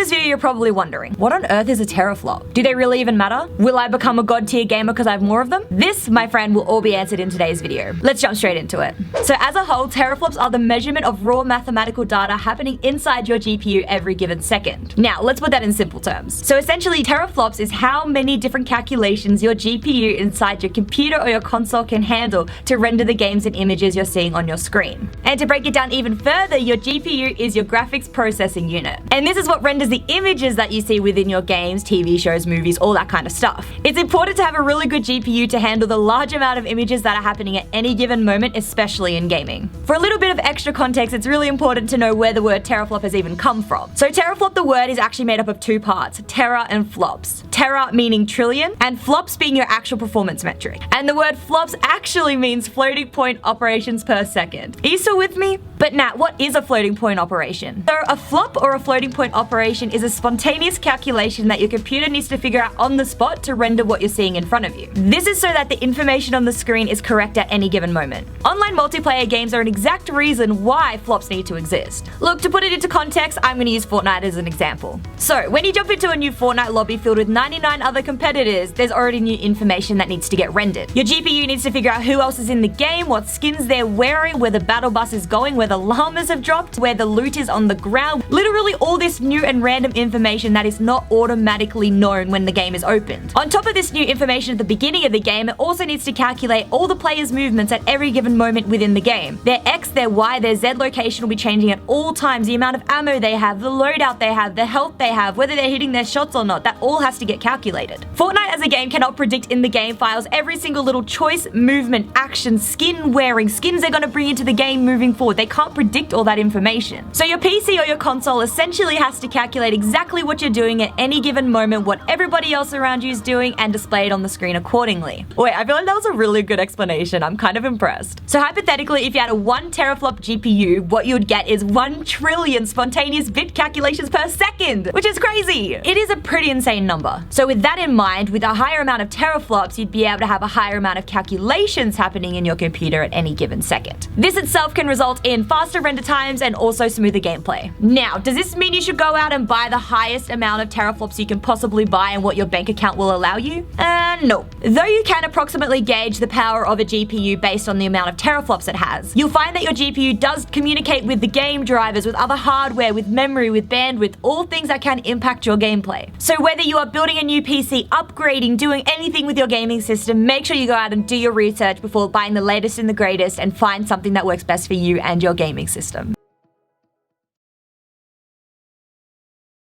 this video, you're probably wondering, what on earth is a teraflop? Do they really even matter? Will I become a god tier gamer because I have more of them? This, my friend, will all be answered in today's video. Let's jump straight into it. So as a whole, teraflops are the measurement of raw mathematical data happening inside your GPU every given second. Now, let's put that in simple terms. So essentially, teraflops is how many different calculations your GPU inside your computer or your console can handle to render the games and images you're seeing on your screen. And to break it down even further, your GPU is your graphics processing unit. And this is what renders the images that you see within your games, TV shows, movies, all that kind of stuff. It's important to have a really good GPU to handle the large amount of images that are happening at any given moment, especially in gaming. For a little bit of extra context, it's really important to know where the word teraflop has even come from. So teraflop, the word, is actually made up of two parts, tera and flops. Tera meaning trillion, and flops being your actual performance metric. And the word flops actually means floating point operations per second. Are you still with me? But Nat, what is a floating point operation? So a flop or a floating point operation is a spontaneous calculation that your computer needs to figure out on the spot to render what you're seeing in front of you. This is so that the information on the screen is correct at any given moment. Online multiplayer games are an exact reason why flops need to exist. Look, to put it into context, I'm going to use Fortnite as an example. So when you jump into a new Fortnite lobby filled with 99 other competitors, there's already new information that needs to get rendered. Your GPU needs to figure out who else is in the game, what skins they're wearing, where the battle bus is going, where the llamas have dropped, where the loot is on the ground. Literally all this new and random information that is not automatically known when the game is opened. On top of this new information at the beginning of the game, it also needs to calculate all the players' movements at every given moment within the game. Their X, their Y, their Z location will be changing at all times, the amount of ammo they have, the loadout they have, the health they have, whether they're hitting their shots or not, that all has to get calculated. Fortnite as a game cannot predict in the game files every single little choice, movement, action, skin wearing, skins they're going to bring into the game moving forward. They can't predict all that information. So your PC or your console essentially has to calculate exactly what you're doing at any given moment, what everybody else around you is doing, and display it on the screen accordingly. Wait, I feel like that was a really good explanation. I'm kind of impressed. So hypothetically, if you had a 1 teraflop GPU, what you would get is 1 trillion spontaneous bit calculations per second, which is crazy. It is a pretty insane number. So with that in mind, with a higher amount of teraflops, you'd be able to have a higher amount of calculations happening in your computer at any given second. This itself can result in faster render times and also smoother gameplay. Now, does this mean you should go out and buy the highest amount of teraflops you can possibly buy and what your bank account will allow you? No. Though you can approximately gauge the power of a GPU based on the amount of teraflops it has, you'll find that your GPU does communicate with the game drivers, with other hardware, with memory, with bandwidth, all things that can impact your gameplay. So whether you are building a new PC, upgrading, doing anything with your gaming system, make sure you go out and do your research before buying the latest and the greatest and find something that works best for you and your gaming system.